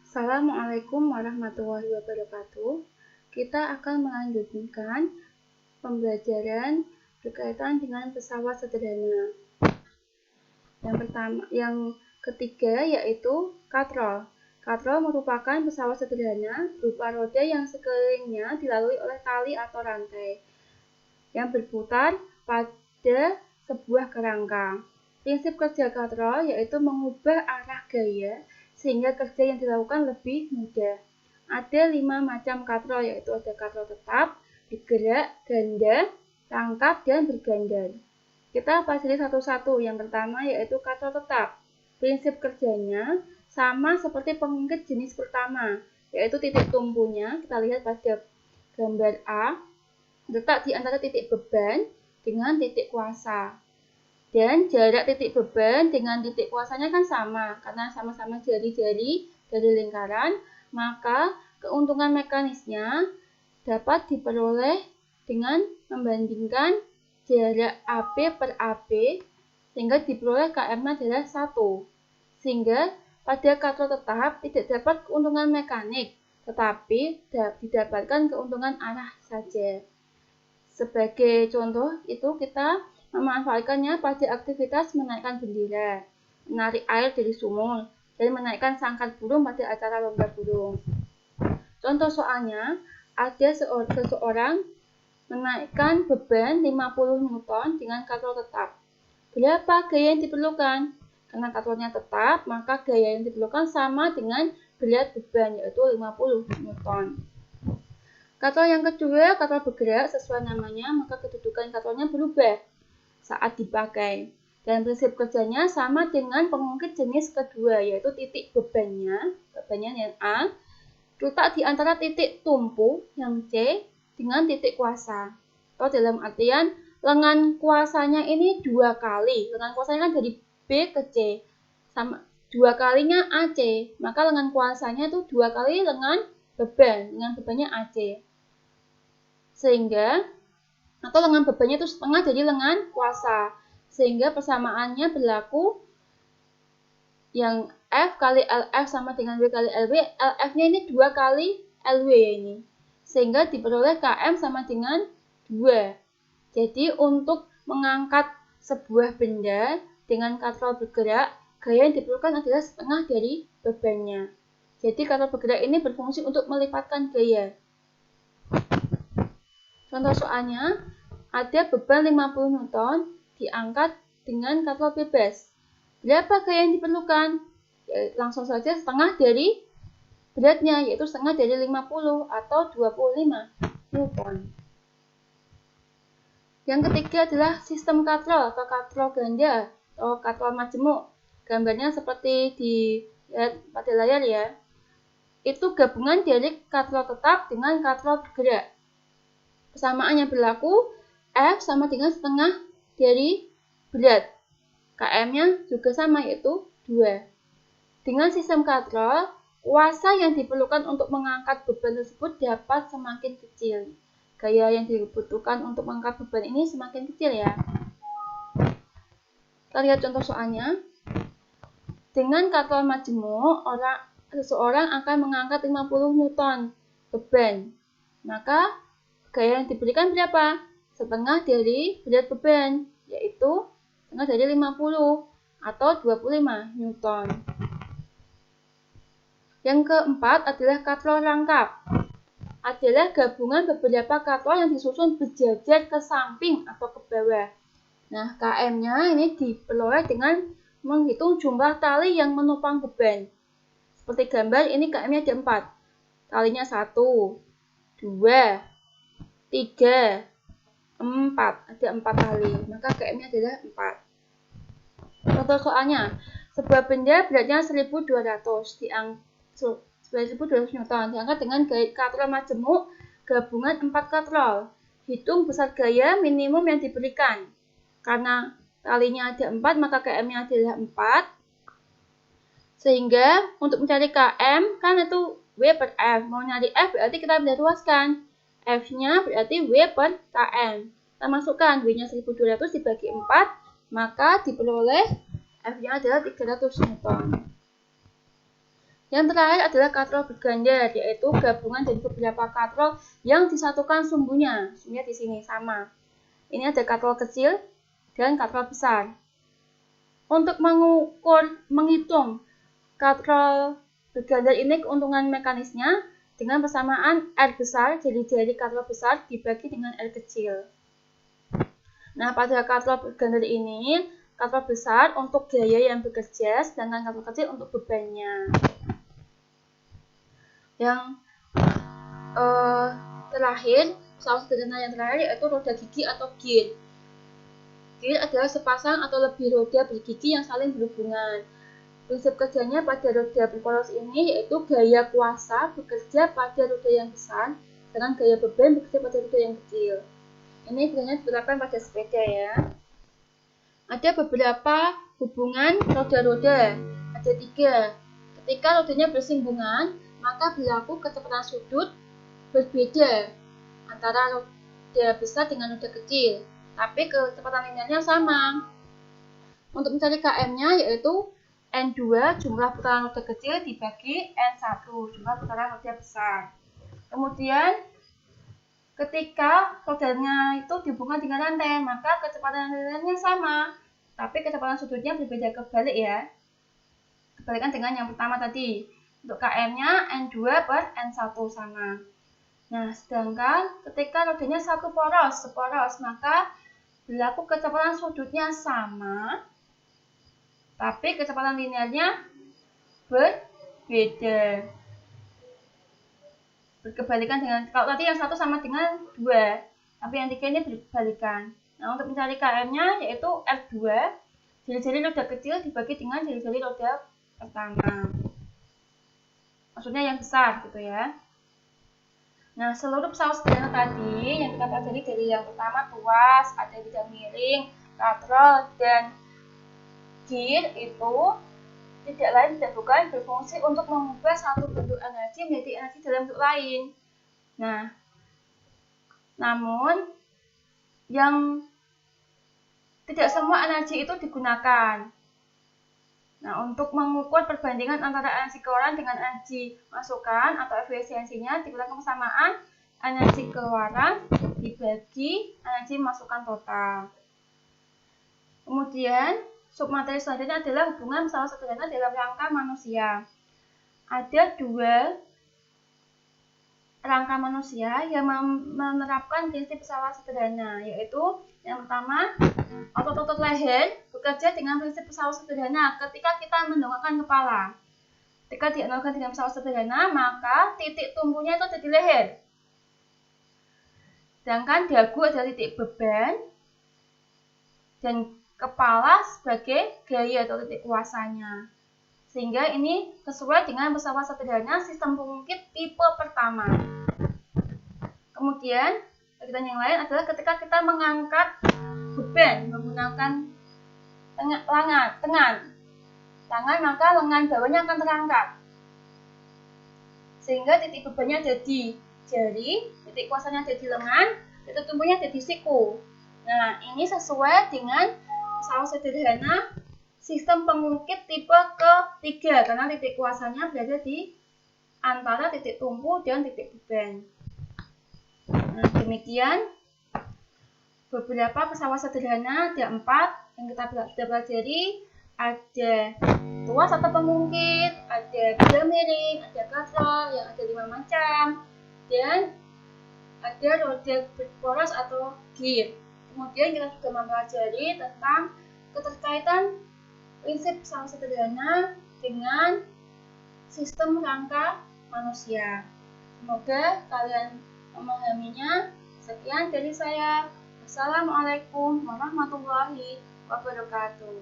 Assalamualaikum warahmatullahi wabarakatuh. Kita akan melanjutkan pembelajaran berkaitan dengan pesawat sederhana. Yang ketiga yaitu katrol. Katrol merupakan pesawat sederhana berupa roda yang sekelilingnya dilalui oleh tali atau rantai yang berputar pada sebuah kerangka. Prinsip kerja katrol yaitu mengubah arah gaya sehingga kerja yang dilakukan lebih mudah. Ada 5 macam katrol, yaitu ada katrol tetap, bergerak, ganda, rangkap, dan bergandar. Kita pelajari satu-satu. Yang pertama yaitu katrol tetap. Prinsip kerjanya sama seperti pengungkit jenis pertama, yaitu titik tumpunya. Kita lihat pada gambar A, letak di antara titik beban dengan titik kuasa. Dan jarak titik beban dengan titik kuasanya kan sama, karena sama-sama jari-jari dari lingkaran, maka keuntungan mekanisnya dapat diperoleh dengan membandingkan jarak AB per AB, sehingga diperoleh KM-nya adalah 1. Sehingga pada katrol tetap tidak dapat keuntungan mekanik, tetapi didapatkan keuntungan arah saja. Sebagai contoh itu kita memanfaatkannya pada aktivitas menaikkan bendera, menarik air dari sumur, dan menaikkan sangkar burung pada acara lomba burung. Contoh soalnya, ada seseorang menaikkan beban 50 Newton dengan katrol tetap. Berapa gaya yang diperlukan? Karena katrolnya tetap, maka gaya yang diperlukan sama dengan berat beban, yaitu 50 Newton. Katrol yang kedua, katrol bergerak sesuai namanya, maka kedudukan katrolnya berubah saat dipakai. Dan prinsip kerjanya sama dengan pengungkit jenis kedua, yaitu titik bebannya yang A, letak di antara titik tumpu yang C dengan titik kuasa. Atau dalam artian, lengan kuasanya ini 2 kali. Lengan kuasanya kan dari B ke C. Sama 2 kalinya AC, maka lengan kuasanya itu 2 kali lengan bebannya AC. Sehingga atau lengan bebannya itu setengah dari lengan kuasa, sehingga persamaannya berlaku yang F kali LF sama dengan W kali LW. LF-nya ini 2 kali LW ini, sehingga diperoleh KM sama dengan 2. Jadi untuk mengangkat sebuah benda dengan katrol bergerak, gaya yang diperlukan adalah setengah dari bebannya. Jadi katrol bergerak ini berfungsi untuk melipatkan gaya. Contoh soalnya, ada beban 50 Newton diangkat dengan katrol bebas. Berapa gaya yang diperlukan? Ya, langsung saja setengah dari beratnya, yaitu setengah dari 50 atau 25 Newton. Yang ketiga adalah sistem katrol atau katrol ganda atau katrol majemuk. Gambarnya seperti dilihat pada layar ya. Itu gabungan dari katrol tetap dengan katrol bergerak. Persamaan yang berlaku, F sama dengan setengah dari berat. KM-nya juga sama, yaitu 2. Dengan sistem katrol, kuasa yang diperlukan untuk mengangkat beban tersebut dapat semakin kecil. Gaya yang dibutuhkan untuk mengangkat beban ini semakin kecil ya. Kita lihat contoh soalnya. Dengan katrol majemuk, seseorang akan mengangkat 50 Newton beban. Maka gaya yang diberikan berapa? Setengah dari berat beban, yaitu setengah dari 50 atau 25 Newton. Yang keempat adalah katrol rangkap. Adalah gabungan beberapa katrol yang disusun berjajar ke samping atau ke bawah. Nah, KM-nya ini diperoleh dengan menghitung jumlah tali yang menopang beban. Seperti gambar, ini KM-nya ada 4. Talinya 1, 2, 3, 4. Ada 4 tali. Maka KM-nya adalah 4. Contoh soalnya, sebuah benda beratnya 1200 Newton diangkat dengan katrol majemuk gabungan 4 katrol. Hitung besar gaya minimum yang diberikan. Karena talinya ada 4, maka KM-nya adalah 4. Sehingga untuk mencari KM kan itu W per F. Mau nyari F berarti kita bisa ruaskan. F-nya berarti W per KM. Kita masukkan W-nya 1200 dibagi 4, maka diperoleh F-nya adalah 300 Newton. Yang terakhir adalah katrol berganda, yaitu gabungan dari beberapa katrol yang disatukan sumbunya. Sumbunya di sini sama. Ini ada katrol kecil dan katrol besar. Untuk menghitung katrol berganda ini keuntungan mekanisnya dengan persamaan R besar, jadi jari katrol besar dibagi dengan R kecil. Nah, pada katrol berganda ini, katrol besar untuk gaya yang bekerja, sedangkan katrol kecil untuk bebannya. Yang terakhir, pesawat sederhana yang terakhir yaitu roda gigi atau gear. Gear adalah sepasang atau lebih roda bergigi yang saling berhubungan. Prinsip kerjanya pada roda berporos ini yaitu gaya kuasa bekerja pada roda yang besar, sedangkan gaya beban bekerja pada roda yang kecil. Ini biasanya diterapkan pada sepeda ya. Ada beberapa hubungan roda-roda, ada 3. Ketika rodanya bersinggungan, maka berlaku kecepatan sudut berbeda antara roda besar dengan roda kecil, tapi kecepatan linearnya sama. Untuk mencari km-nya yaitu N2 jumlah putaran roda kecil dibagi N1 jumlah putaran roda besar. Kemudian ketika rodanya itu dihubungkan dengan rantai, maka kecepatan linearnya sama, tapi kecepatan sudutnya berbeda, kebalik ya. Kebalikan dengan yang pertama tadi. Untuk km-nya N2 per N1 sama. Nah, sedangkan ketika rodanya seporos, maka berlaku kecepatan sudutnya sama, tapi kecepatan linearnya berbeda. Berkebalikan dengan, kalau tadi yang 1 sama dengan 2, tapi yang 3 ini berbalikan. Nah, untuk mencari km-nya yaitu R2, jari-jari roda kecil dibagi dengan jari-jari roda pertama. Maksudnya yang besar gitu ya. Nah, seluruh pesawat sederhana tadi yang kita pelajari dari yang pertama tuas, ada bidang miring, katrol, dan gear itu tidak lain tidak bukan berfungsi untuk mengubah satu bentuk energi menjadi energi dalam bentuk lain. Nah, namun yang tidak semua energi itu digunakan. Nah, untuk mengukur perbandingan antara energi keluaran dengan energi masukan atau efisiensinya digunakan persamaan energi keluaran dibagi energi masukan total. Kemudian submateri selanjutnya adalah hubungan pesawat sederhana dalam rangka manusia. Ada 2 rangka manusia yang menerapkan prinsip pesawat sederhana, yaitu yang pertama, otot-otot leher bekerja dengan prinsip pesawat sederhana ketika kita mendongakkan kepala. Ketika dianalogkan dengan pesawat sederhana, maka titik tumpunya itu ada di leher. Sedangkan dagu adalah titik beban dan kepala sebagai gaya atau titik kuasanya. Sehingga ini sesuai dengan pesawat sederhana sistem pengungkit tipe pertama. Kemudian, bagian yang lain adalah ketika kita mengangkat beban menggunakan tangan, maka lengan bawahnya akan terangkat. Sehingga titik bebannya ada di jari, titik kuasanya ada di lengan, titik tumpunya ada di siku. Nah, ini sesuai dengan pesawat sederhana sistem pengungkit tipe ketiga, karena titik kuasanya berada di antara titik tumpu dan titik beban. Nah, demikian beberapa pesawat sederhana, ada 4 yang kita sudah pelajari. Ada tuas atau pengungkit, ada bidang miring, ada katrol yang ada 5 macam, dan ada roda berporos atau gear. Kemudian kita juga mempelajari tentang keterkaitan prinsip pesawat sederhana dengan sistem rangka manusia. Semoga kalian memahaminya. Sekian dari saya. Assalamualaikum warahmatullahi wabarakatuh.